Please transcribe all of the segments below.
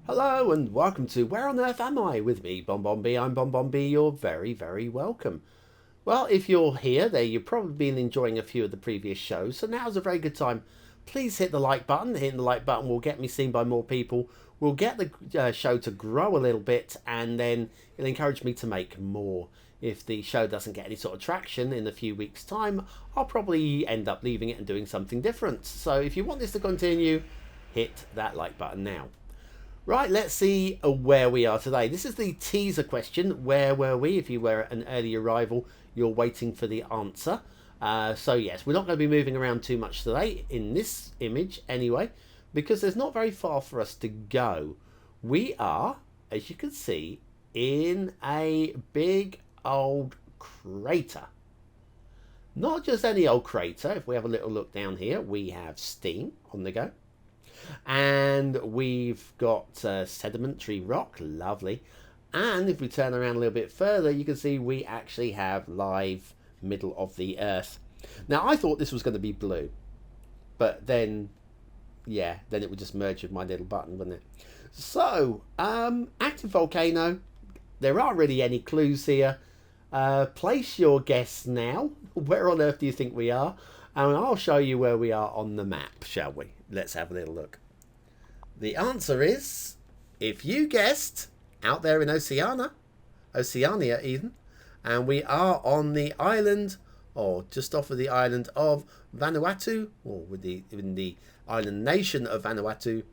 Hello and welcome to Where on Earth Am I? With me, Bonbon I'm Bonbon. You're very, very welcome. Well, if you're here, you've probably been enjoying a few of the previous shows, so now's a very good time. Please hit the like button. Hitting the like button will get me seen by more people. We'll get the show to grow a little bit, and then it'll encourage me to make more. If the show doesn't get any sort of traction in a few weeks' time, I'll probably end up leaving it and doing something different. So if you want this to continue, hit that like button now. Right, let's see where we are today. This is the teaser question. Where were we? If you were an early arrival, you're waiting for the answer. So yes, we're not going to be moving around too much today in this image anyway, because there's not very far for us to go. We are, as you can see, in a big old crater. Not just any old crater. If we have a little look down here, we have steam on the go. And we've got sedimentary rock, lovely. And if we turn around a little bit further, you can see we actually have live middle of the earth. Now, I thought this was going to be blue, but then, yeah, then it would just merge with my little button, wouldn't it? So, active volcano. There aren't really any clues here. Place your guess now. Where on earth do you think we are? And I'll show you where we are on the map, shall we? Let's have a little look. The answer is, if you guessed, out there in Oceania even, and we are on the island, or just off of the island of Vanuatu, or in the island nation of Vanuatu,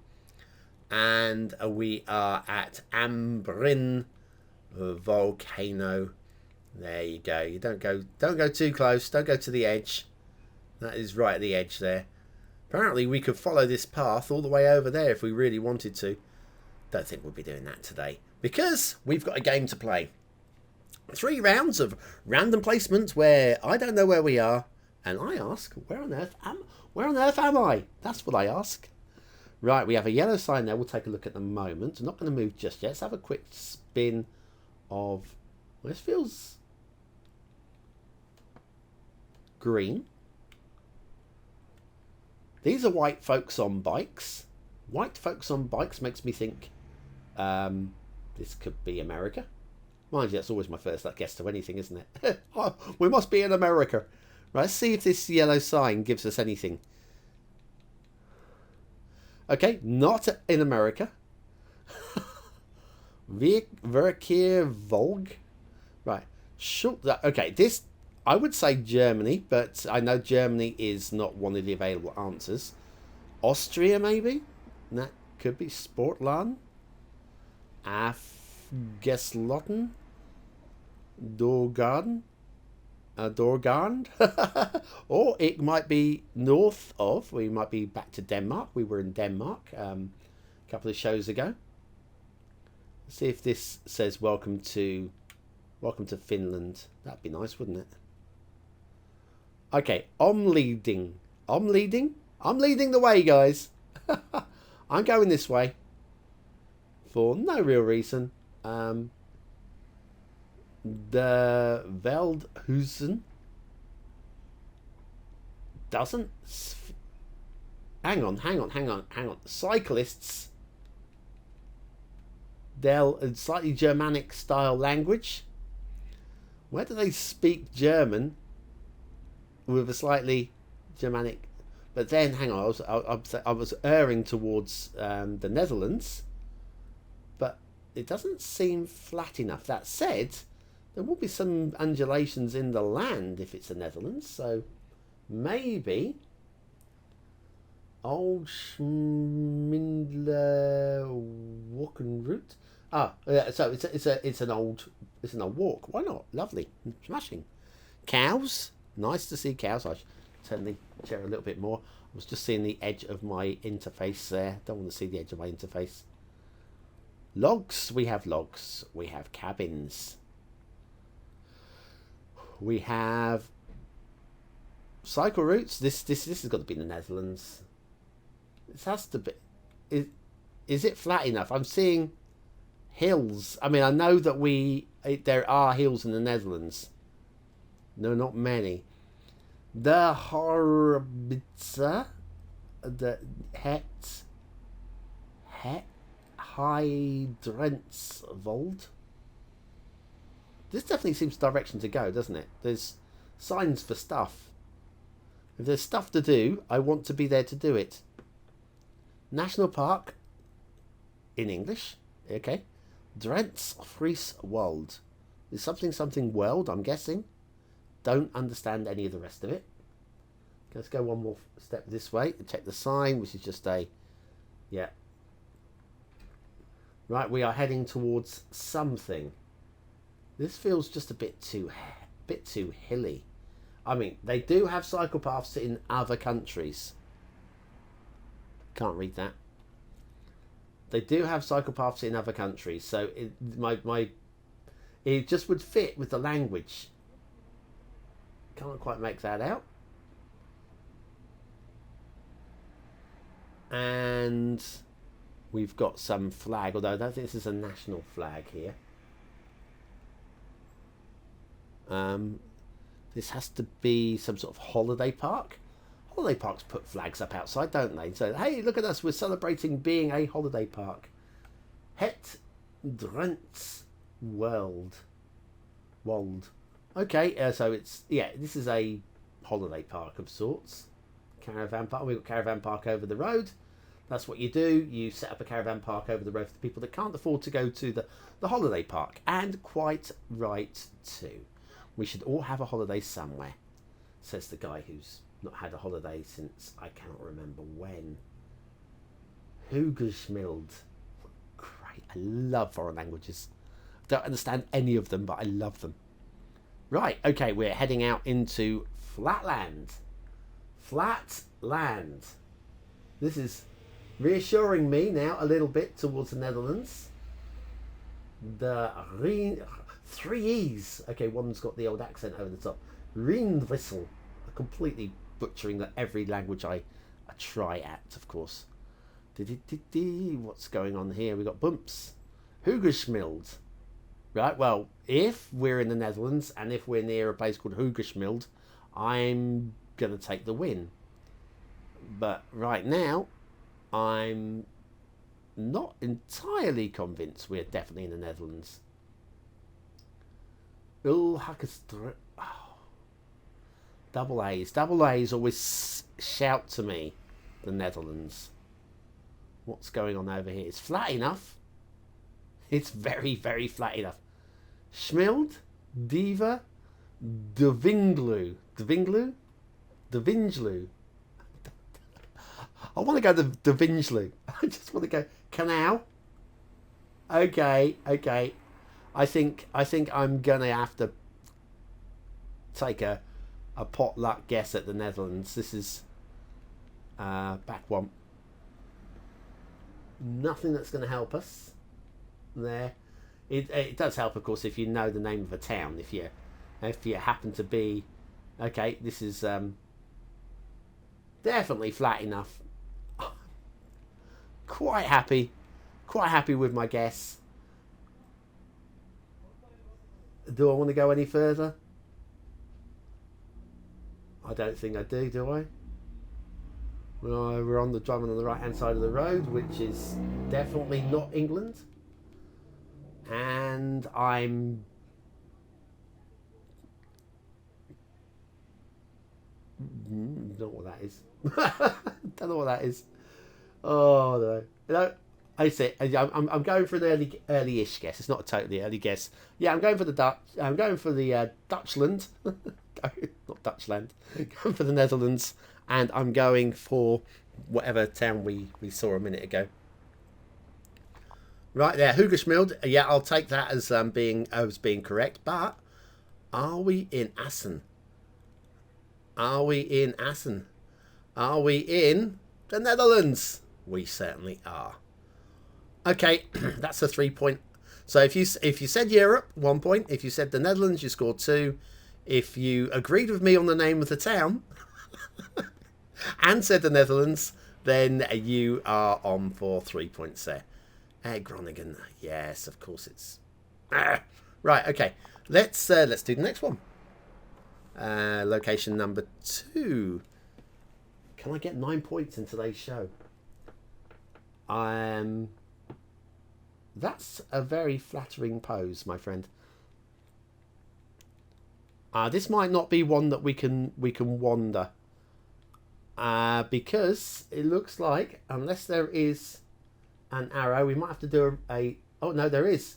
and we are at Ambrin volcano. There you go. You don't go too close. Don't go to the edge. That is right at the edge there. Apparently we could follow this path all the way over there if we really wanted to. Don't think we'll be doing that today, because we've got a game to play. 3 rounds of random placements where I don't know where we are, and I ask, where on earth am I? That's what I ask. Right, we have a yellow sign there. We'll take a look at the moment. I'm not going to move just yet. Let's have a quick spin of... Well, this feels green. These are white folks on bikes. White folks on bikes makes me think this could be America. Mind you, that's always my first guess to anything, isn't it? Oh, we must be in America. Right, let's see if this yellow sign gives us anything. Okay, not in America. Verkehr Volg. Right. Okay, this... I would say Germany, but I know Germany is not one of the available answers. Austria, maybe? That could be Sportland. Afgeslotten. Dorgarn. Dorgarn. Or it might be north of. We might be back to Denmark. We were in Denmark a couple of shows ago. Let's see if this says welcome to Finland. That'd be nice, wouldn't it? Okay, I'm leading. I'm leading the way, guys. I'm going this way for no real reason. The Veldhusen doesn't... Hang on. Cyclists. They're a slightly Germanic style language. Where do they speak German with a slightly Germanic? But then, hang on, I was erring towards the Netherlands, but it doesn't seem flat enough. That said, there will be some undulations in the land if it's the Netherlands, so maybe Old Schmindler Walkenroute. So it's an old walk. Why not? Lovely, smashing. Cows. Nice to see cows. I should turn the chair a little bit more. I was just seeing the edge of my interface there. Don't want to see the edge of my interface. Logs. We have logs. We have cabins. We have cycle routes. This has got to be the Netherlands. This has to be. Is it flat enough? I'm seeing hills. I mean, I know that there are hills in the Netherlands. No, not many. The Horbitzer, the Hydransvold. This definitely seems the direction to go, doesn't it? There's signs for stuff. If there's stuff to do, I want to be there to do it. National Park in English. Okay. Drensfrieswald. There's something world, I'm guessing. Don't understand any of the rest of it. Let's go one more step this way and check the sign, which is just a... Yeah. Right, we are heading towards something. This feels just a bit too hilly. I mean, they do have cycle paths in other countries. Can't read that. They do have cycle paths in other countries, so it just would fit with the language. Can't quite make that out. And we've got some flag, although I don't think this is a national flag here. This has to be some sort of holiday park. Holiday parks put flags up outside, don't they? So, hey, look at us, we're celebrating being a holiday park. Het Drents World. Wold. Okay, so it's, yeah, this is a holiday park of sorts. Caravan park. We've got caravan park over the road. That's what you do. You set up a caravan park over the road for the people that can't afford to go to the holiday park. And quite right too. We should all have a holiday somewhere, says the guy who's not had a holiday since I cannot remember when. Hugesmild. Great. I love foreign languages. Don't understand any of them, but I love them. Right, okay, we're heading out into Flatland. Flatland. This is reassuring me now a little bit towards the Netherlands. The three E's. Okay, one's got the old accent over the top. Reenwissel. Completely butchering every language I try at, of course. What's going on here? We've got bumps. Hugesmild. Right, well, if we're in the Netherlands and if we're near a place called Hugesmild, I'm going to take the win. But right now, I'm not entirely convinced we're definitely in the Netherlands. Ulhakestra. Oh. Double A's. Double A's always shout to me the Netherlands. What's going on over here? It's flat enough. It's very, very flat enough. Schmild, Diva, Devinglu. Devinglu? Devinglu. I want to go to Devinglu. I just want to go Canal. Okay, okay. I think I'm gonna have to take a potluck guess at the Netherlands. This is back one. Nothing that's going to help us there. It does help, of course, if you know the name of a town. If you happen to be, okay, this is definitely flat enough. Quite happy with my guess. Do I want to go any further? I don't think I do I? Well, we're driving on the right hand side of the road, which is definitely not England. And I'm don't know what that is. Don't know what that is. Oh no! You know, I say I'm going for an early-ish guess. It's not a totally early guess. Yeah, I'm going for the Dutch. I'm going for the Dutchland, not Dutchland. Going for the Netherlands, and I'm going for whatever town we saw a minute ago. Right there, Hugesmild. Yeah, I'll take that as being correct. But are we in Assen? Are we in Assen? Are we in the Netherlands? We certainly are. Okay, that's a 3 point. So if you said Europe, 1 point. If you said the Netherlands, you scored 2. If you agreed with me on the name of the town and said the Netherlands, then you are on for 3 points there. Groningen, yes, of course it's right. Okay, let's do the next one. Location number 2. Can I get 9 points in today's show? That's a very flattering pose, my friend. This might not be one that we can wander. Because it looks like, unless there is an arrow, we might have to do a oh no, there is.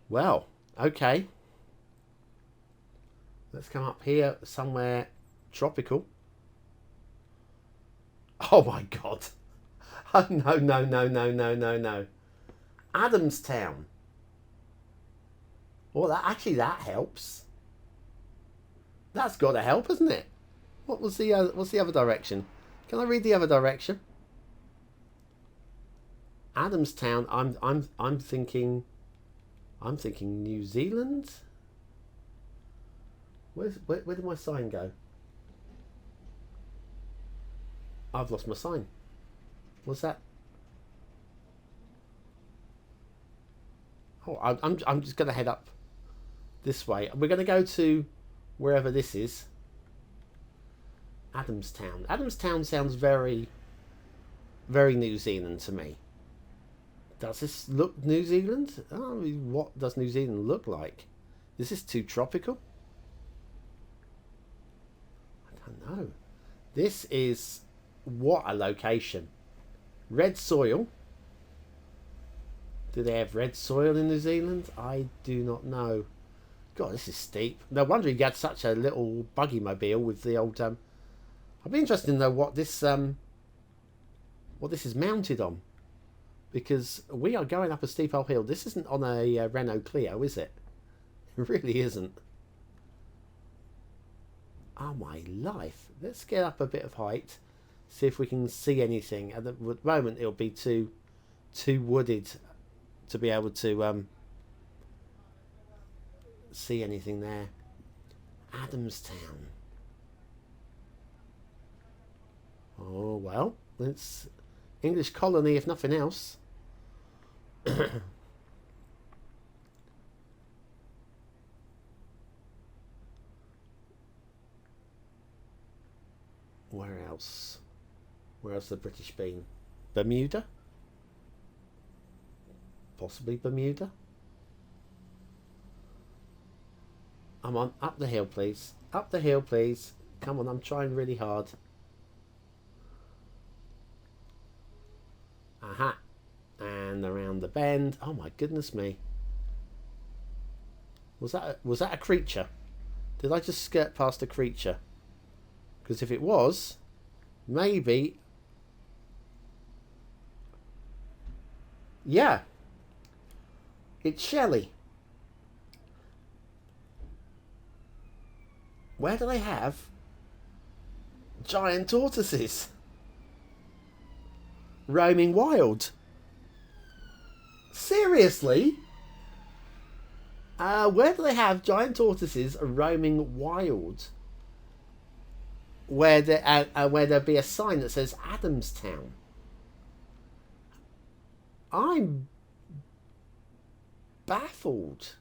Well, okay. Let's come up here somewhere tropical. Oh my god. Oh no, no, no, no, no, no, no. Adamstown. Well, that helps. That's got to help, hasn't it? What's the other direction? Can I read the other direction? Adamstown. I'm thinking New Zealand. Where did my sign go? I've lost my sign. What's that? Oh, I'm just gonna head up this way. We're gonna go to wherever this is. Adamstown. Adamstown sounds very, very New Zealand to me. Does this look New Zealand? Oh, what does New Zealand look like? Is this too tropical? I don't know. This is... what a location. Red soil. Do they have red soil in New Zealand? I do not know. God, this is steep. No wonder he had such a little buggy mobile with the old... I'd be interested to know what this is mounted on. Because we are going up a steep uphill. This isn't on a Renault Clio, is it? It really isn't. Oh my life. Let's get up a bit of height. See if we can see anything. At the moment it'll be too wooded to be able to see anything there. Adamstown. Oh well, it's English colony if nothing else. Where else? Where else the British been? Bermuda? Possibly Bermuda? I'm on. Up the hill, please. Up the hill, please. Come on, I'm trying really hard. Aha. And around the bend. Oh my goodness me. Was that a creature? Did I just skirt past a creature? Because if it was, maybe... yeah. It's Shelly. Where do they have giant tortoises roaming wild? Seriously? Where do they have giant tortoises roaming wild? Where there'd be a sign that says Adamstown. I'm baffled.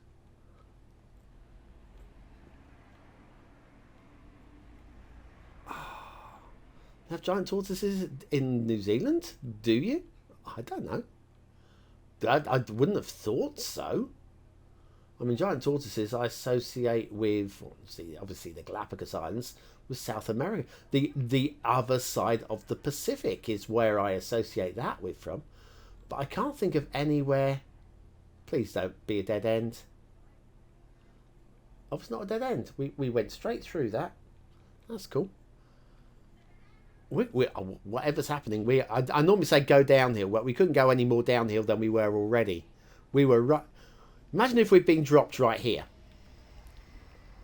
You have giant tortoises in New Zealand? Do you? I don't know. I wouldn't have thought so. I mean, giant tortoises I associate with, obviously the Galapagos Islands, with South America. The other side of the Pacific is where I associate that with from. But I can't think of anywhere. Please don't be a dead end. Oh, it's not a dead end. We went straight through that. That's cool. Whatever's happening, I normally say go downhill. Well, we couldn't go any more downhill than we were already. We were right. Imagine if we'd been dropped right here.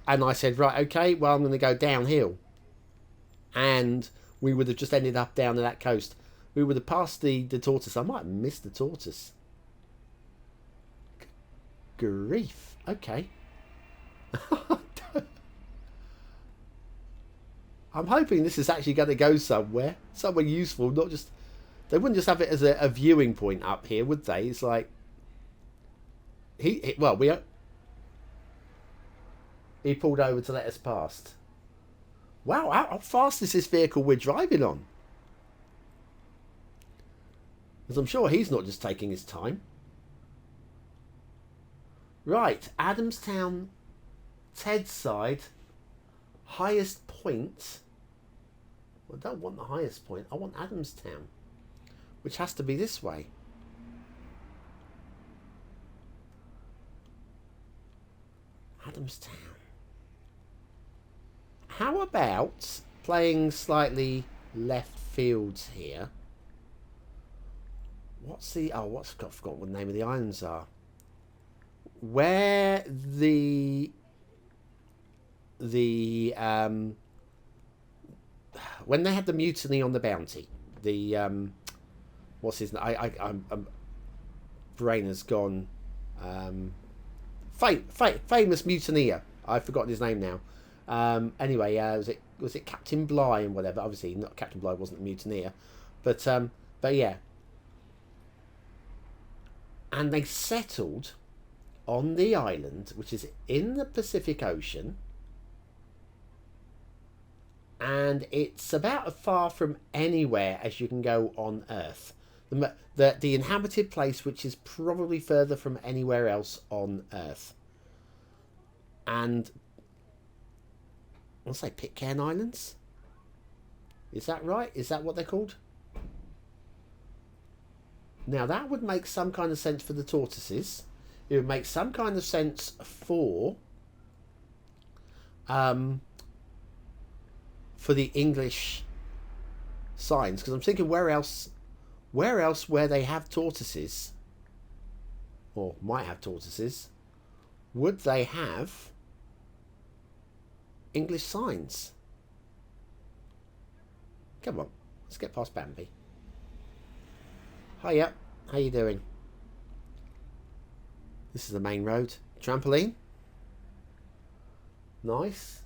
And I said, right, okay, well, I'm going to go downhill. And we would have just ended up down to that coast. We would have passed the tortoise. I might have missed the tortoise. Grief. Okay. I'm hoping this is actually going to go somewhere useful, not just... They wouldn't just have it as a viewing point up here, would they? It's like... He pulled over to let us past. Wow, how fast is this vehicle we're driving on? Because I'm sure he's not just taking his time. Right, Adamstown, Ted's side, highest point. Well, I don't want the highest point. I want Adamstown, which has to be this way. Adamstown. How about playing slightly left fields here? What's the... Oh, I've forgotten what the name of the islands are. Where the when they had the mutiny on the Bounty, the what's his name? I'm brain has gone. Famous mutineer. I've forgotten his name now. Anyway, was it Captain Bligh and whatever? Obviously, not Captain Bligh wasn't a mutineer, but yeah. And they settled on the island, which is in the Pacific Ocean, and it's about as far from anywhere as you can go on Earth. The inhabited place, which is probably further from anywhere else on Earth. And I'll say Pitcairn Islands. Is that right? Is that what they're called? Now that would make some kind of sense for the tortoises. It would make some kind of sense for the English signs, because I'm thinking where else where they have tortoises, or might have tortoises, would they have English signs? Come on, let's get past Bambi. Hiya, how you doing? This is the main road. Trampoline. Nice.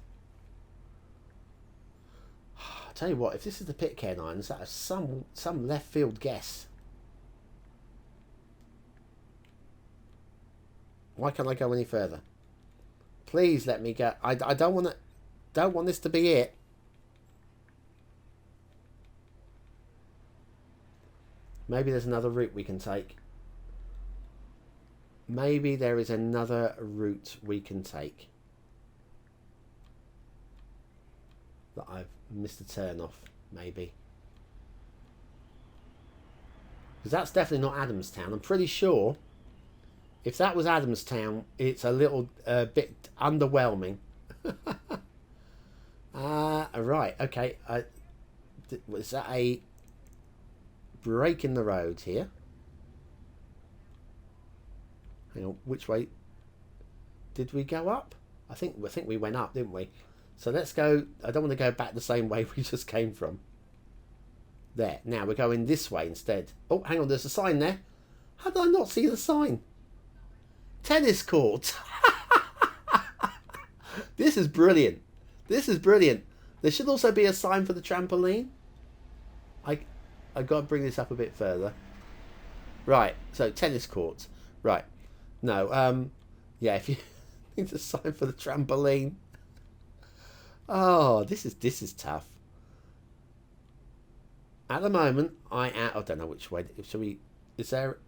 I'll tell you what, if this is the Pitcairn Islands, that is some left field guess. Why can't I go any further? Please let me go. I don't want this to be it. Maybe there's another route we can take. Maybe there is another route we can take that I've missed a turn off, maybe. Because that's definitely not Adamstown. I'm pretty sure if that was Adamstown, it's a little bit underwhelming. Right, okay. Was that a break in the road here? Hang on, which way did we go up? I think we went up, didn't we? So let's go. I don't want to go back the same way we just came from. There. Now we're going this way instead. Oh, hang on, there's a sign there. How did I not see the sign? Tennis court. This is brilliant. This is brilliant. There should also be a sign for the trampoline. I got to bring this up a bit further. Right. So tennis courts. Right. No. Yeah. If you need a sign for the trampoline. Oh, this is tough. At the moment, I don't know which way. Shall we? Is there?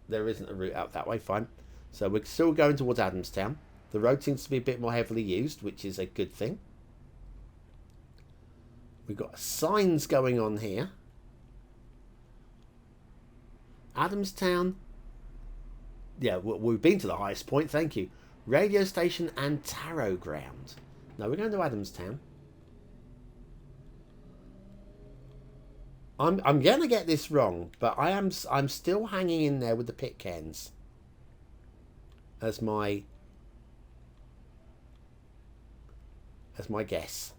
There isn't a route out that way. Fine. So we're still going towards Adamstown. The road seems to be a bit more heavily used, which is a good thing. We've got signs going on here. Adamstown. Yeah, we've been to the highest point. Thank you. Radio station and tarot ground. No, we're going to Adamstown. I'm going to get this wrong, but I'm still hanging in there with the Pitcairns as my guess.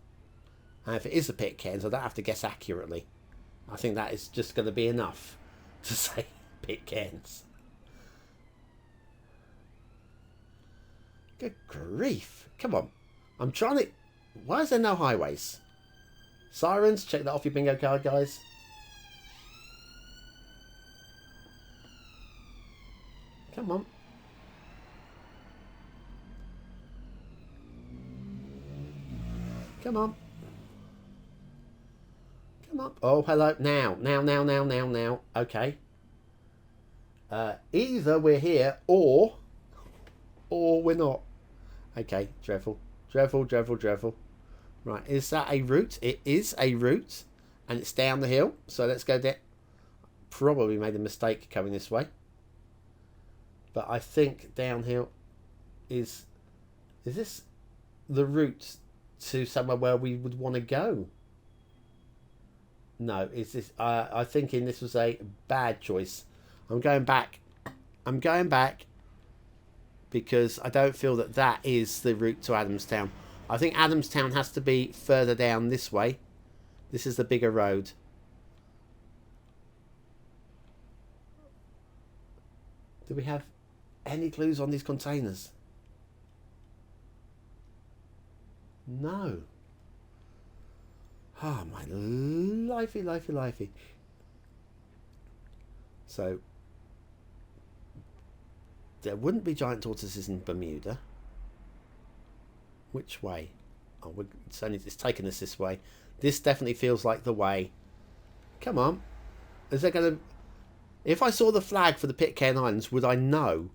And if it is the Pitcairns, I don't have to guess accurately. I think that is just going to be enough to say Pitcairns. Good grief. Come on. I'm trying to... Why is there no highways? Sirens, check that off your bingo card, guys. Come on. Come on. Come on. Oh, hello. Now. Okay. Either we're here or we're not. Okay, dreadful. Dreadful, dreadful, dreadful. Right, is that a route? It is a route. And it's down the hill. So let's go there. Probably made a mistake coming this way. But I think downhill is this the route to somewhere where we would want to go? No, is this? I'm thinking this was a bad choice. I'm going back. I'm going back because I don't feel that that is the route to Adamstown. I think Adamstown has to be further down this way. This is the bigger road. Do we have any clues on these containers? No. Oh, my lifey, lifey, lifey. So, there wouldn't be giant tortoises in Bermuda. Which way? Oh, it's taken us this way. This definitely feels like the way. Come on. Is there going to... If I saw the flag for the Pitcairn Islands, would I know?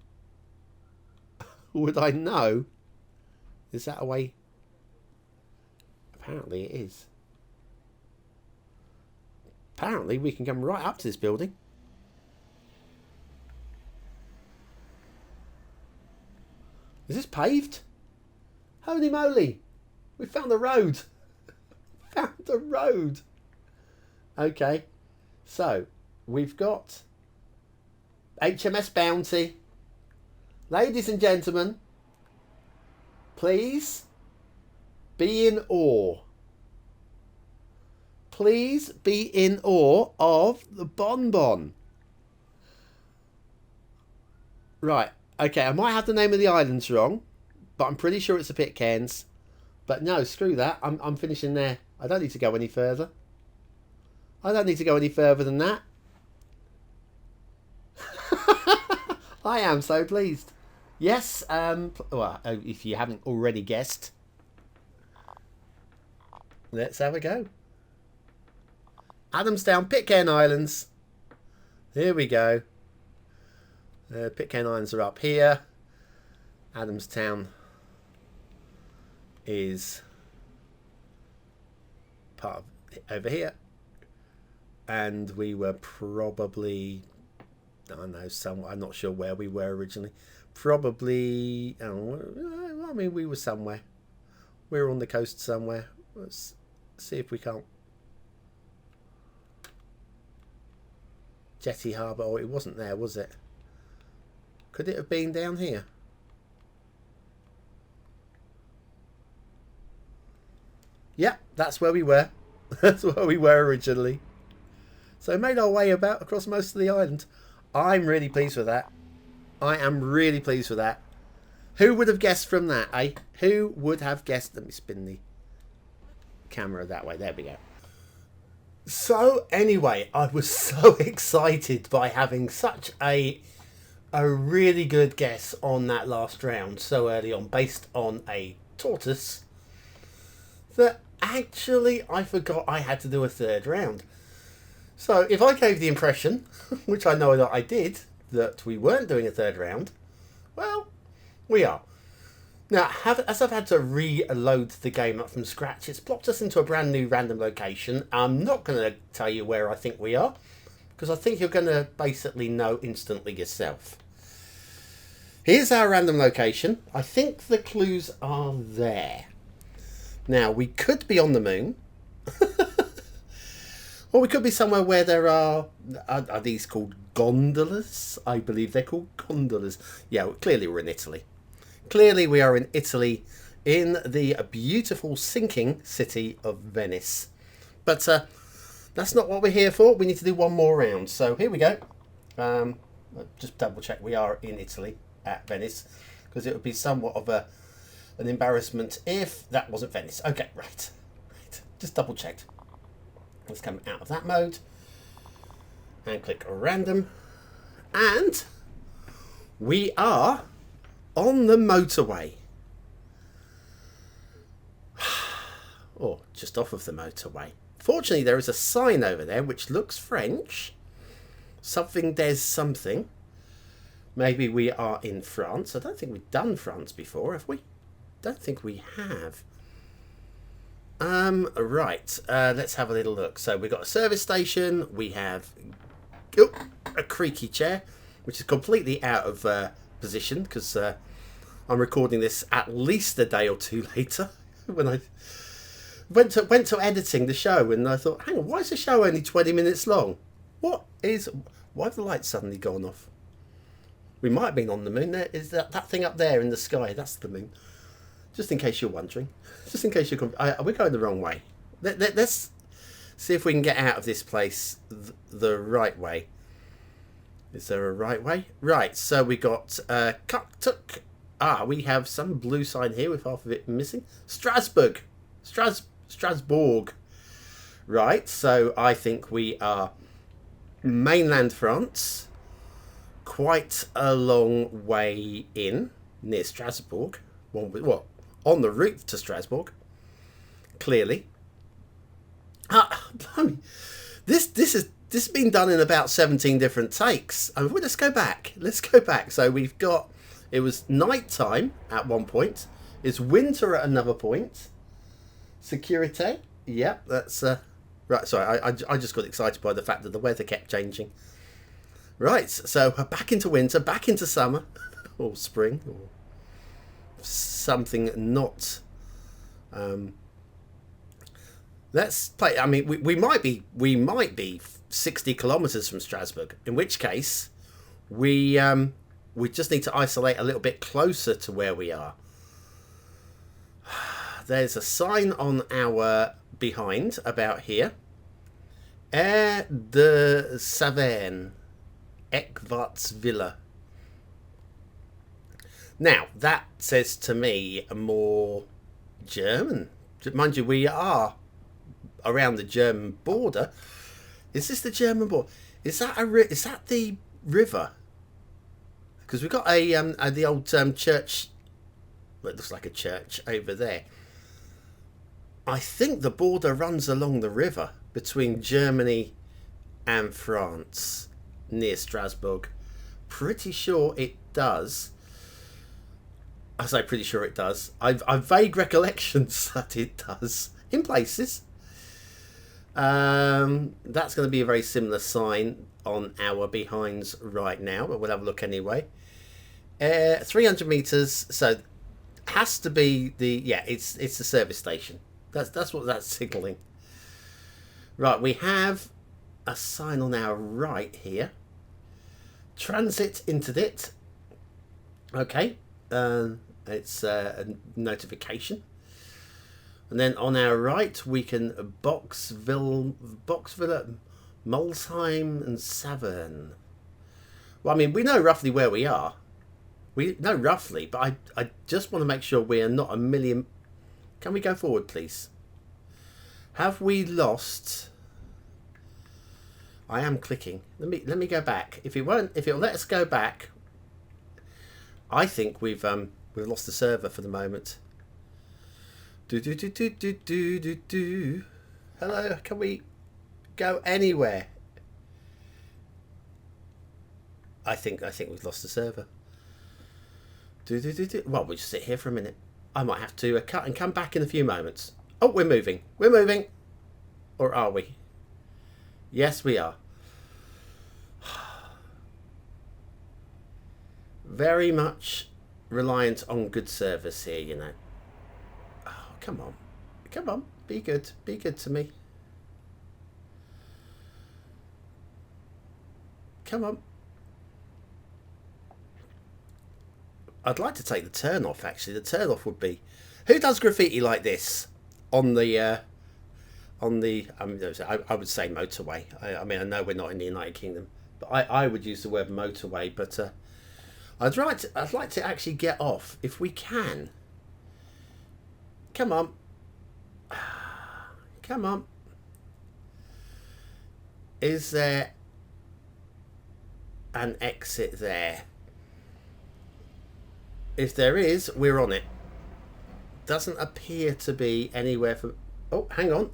Would I know? Is that a way? Apparently it is. Apparently we can come right up to this building. Is this paved? Holy moly! We found the road! Found the road! Okay. So, we've got HMS Bounty. Ladies and gentlemen, please be in awe. Please be in awe of the bonbon. Right, okay, I might have the name of the islands wrong, but I'm pretty sure it's the Pitcairns. But no, screw that. I'm finishing there. I don't need to go any further. I don't need to go any further than that. I am so pleased. Yes, well, if you haven't already guessed, let's have a go. Adamstown, Pitcairn Islands. Here we go. Pitcairn Islands are up here. Adamstown is part of over here. And we were probably, I don't know, somewhere. I'm not sure where we were originally. Probably, I mean, we were somewhere. We were on the coast somewhere. Let's see if we can't. Jetty Harbour. Oh, it wasn't there, was it? Could it have been down here? Yeah, that's where we were. That's where we were originally. So we made our way about across most of the island. I'm really pleased with that. I am really pleased with that. Who would have guessed from that, eh? Who would have guessed? Let me spin the camera that way. There we go. So anyway, I was so excited by having such a really good guess on that last round so early on, based on a tortoise, that actually I forgot I had to do a third round. So if I gave the impression, which I know that I did, that we weren't doing a third round, well, we are. Now, as I've had to reload the game up from scratch, it's plopped us into a brand new random location. I'm not going to tell you where I think we are, because I think you're going to basically know instantly yourself. Here's our random location. I think the clues are there. Now, we could be on the moon. Or we could be somewhere where there are these called gondolas? I believe they're called gondolas. Yeah, well, clearly we're in Italy. Clearly we are in Italy, in the beautiful sinking city of Venice. But that's not what we're here for. We need to do one more round. So here we go. Just double check we are in Italy at Venice, because it would be somewhat of an embarrassment if that wasn't Venice. Okay, right. Just double checked. Let's come out of that mode and click random, and we are on the motorway, or just off of the motorway. Fortunately, there is a sign over there which looks French. Something there's something. Maybe we are in France. I don't think we've done France before, have we? Don't think we have. Right. Let's have a little look. So we've got a service station. We have a creaky chair, which is completely out of position because I'm recording this at least a day or two later. When I went to editing the show, and I thought, hang on, why is the show only 20 minutes long? Why have the lights suddenly gone off? We might have been on the moon. There is that thing up there in the sky. That's the moon. Just in case you're wondering. Just in case you're... we're going the wrong way. Let's see if we can get out of this place the right way. Is there a right way? Right, so we got... we have some blue sign here with half of it missing. Strasbourg. Strasbourg. Right, so I think we are mainland France. Quite a long way in, near Strasbourg. What? On the route to Strasbourg. Clearly. This has been done in about 17 different takes. Let's go back. So we've got... It was night time at one point. It's winter at another point. Security. Yep, that's... Right, sorry, I just got excited by the fact that the weather kept changing. Right, so back into winter, back into summer, or spring, or something not... let's play... I mean, we might be 60 kilometres from Strasbourg, in which case we just need to isolate a little bit closer to where we are. There's a sign on our behind about here. Air de Saverne. Ekvartsvilla. Now, that says to me more German. Mind you, we are around the German border. Is this the German border? Is that the river? Because we've got the old church. Well, it looks like a church over there. I think the border runs along the river between Germany and France. Near Strasbourg. Pretty sure it does. I say pretty sure it does. I've vague recollections that it does in places. That's going to be a very similar sign on our behinds right now, but we'll have a look anyway. 300 meters, so has to be it's the service station. That's what that's signaling. Right, we have a sign on our right here. Transit interdict. Okay, it's a notification. And then on our right we can Boxville, Molsheim and Saverne. Well, I mean, we know roughly where we are. We know roughly, but I just want to make sure we are not a million... Can we go forward, please? Have we lost... I am clicking. Let me go back. If it'll let us go back, I think we've lost the server for the moment. Hello, can we go anywhere? I think we've lost the server. Well, we'll just sit here for a minute. I might have to cut and come back in a few moments. Oh, we're moving. Or are we? Yes, we are. Very much reliant on good service here, you know. Oh, come on. Be good to me. Come on. I'd like to take the turn off, actually. The turn off would be... Who does graffiti like this on the... I would say motorway. I mean, I know we're not in the United Kingdom, but I would use the word motorway. But I'd like to actually get off if we can. Come on. Is there an exit there? If there is, we're on it. Doesn't appear to be anywhere for... Oh, hang on.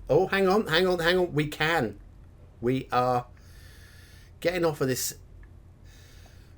We can. We are getting off of this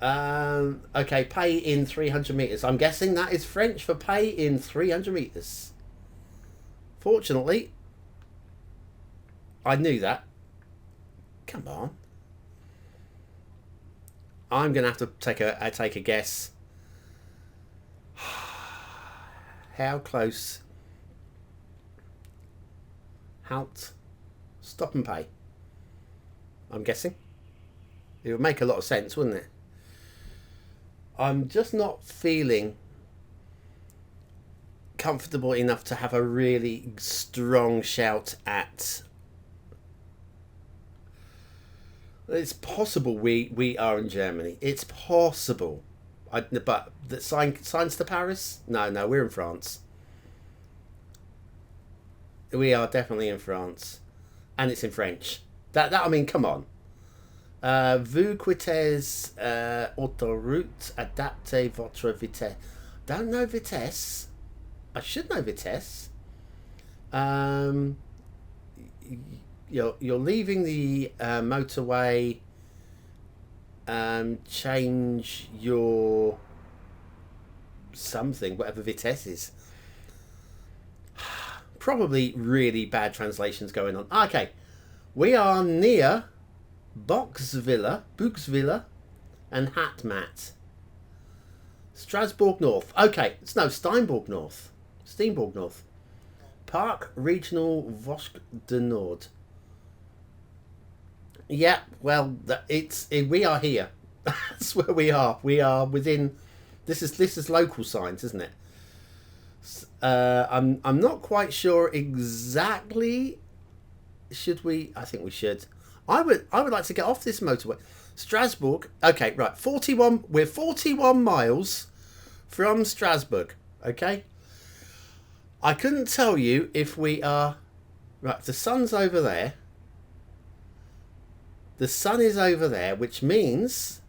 Okay, pay in 300 meters. I'm guessing that is French for pay in 300 meters. Fortunately, I knew that. Come on. I'm gonna have to take a guess. How close? Halt. Stop and pay. I'm guessing. It would make a lot of sense, wouldn't it? I'm just not feeling comfortable enough to have a really strong shout at. It's possible we are in Germany. It's possible. But the signs to Paris? No, we're in France. We are definitely in France. And it's in French. That I mean, come on. Vous quittez autoroute, adaptez votre vitesse. Don't know vitesse. I should know vitesse. You're leaving the motorway. Change your something, whatever vitesse is. Probably really bad translations going on. Okay, we are near Buxvilla and Hatmat. Strasbourg North. Okay, it's no Steinbourg North. Steenborg North. Park Regional Vosges du Nord. Yeah, well, we are here. That's where we are. We are within. This is local signs, isn't it? I'm not quite sure exactly. Should we? I think we should. I would like to get off this motorway. Strasbourg. Okay, right. 41. We're 41 miles from Strasbourg. Okay. I couldn't tell you if we are. Right. The sun's over there. The sun is over there, which means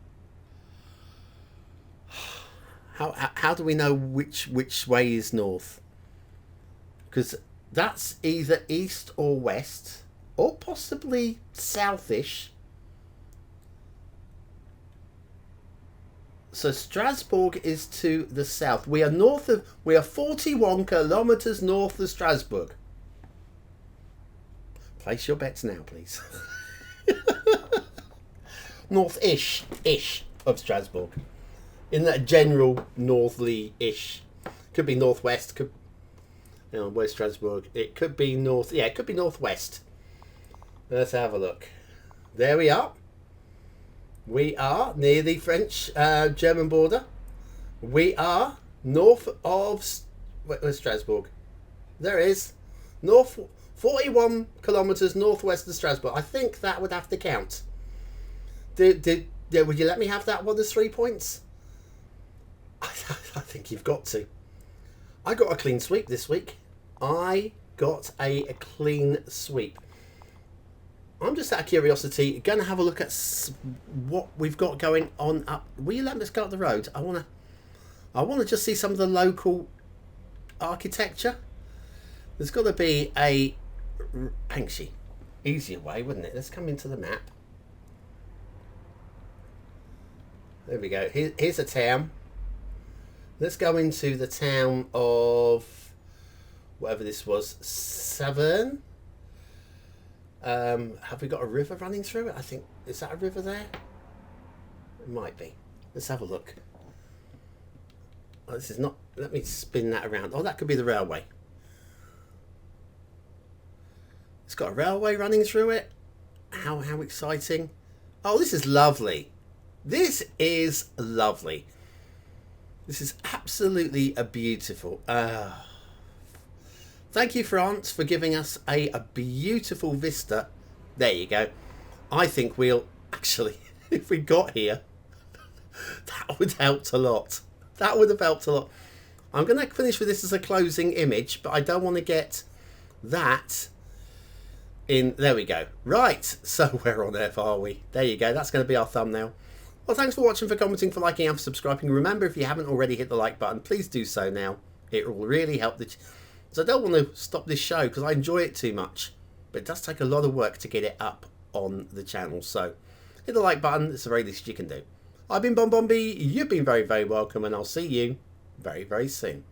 how do we know which way is north? Because that's either east or west, or possibly southish. So Strasbourg is to the south. We are 41 kilometers north of Strasbourg. Place your bets now, please. North-ish of Strasbourg. In that general northerly-ish. Could be northwest. Could, where's Strasbourg? It could be north. Yeah, it could be northwest. Let's have a look. There we are. We are near the French-German border. We are north of. Where's Strasbourg? There it is. 41 kilometres northwest of Strasbourg. I think that would have to count. Would you let me have that one as 3 points? I think you've got to. I got a clean sweep this week. I got a clean sweep. I'm just out of curiosity going to have a look at what we've got going on up. Will you let us go up the road? I want to just see some of the local architecture. There's got to be a Banksy easier way, wouldn't it? Let's come into the map. There we go. Here's a town. Let's go into the town of whatever this was. Severn. Have we got a river running through it? I think, is that a river there? It might be. Let's have a look. Oh, this is not. Let me spin that around. Oh, that could be the railway. It's got a railway running through it. How exciting. Oh, this is lovely. This is lovely. This is absolutely beautiful. Thank you, France, for giving us a beautiful vista. There you go. I think we'll actually, if we got here, that would have helped a lot. That would have helped a lot. I'm going to finish with this as a closing image, but I don't want to get that in. There we go. Right. So where on earth are we? There you go. That's going to be our thumbnail. Well, thanks for watching, for commenting, for liking, and for subscribing. Remember, if you haven't already hit the like button, please do so now. It will really help so I don't want to stop this show because I enjoy it too much. But it does take a lot of work to get it up on the channel. So hit the like button. It's the very least you can do. I've been Bon Bon B, you've been very, very welcome, and I'll see you very, very soon.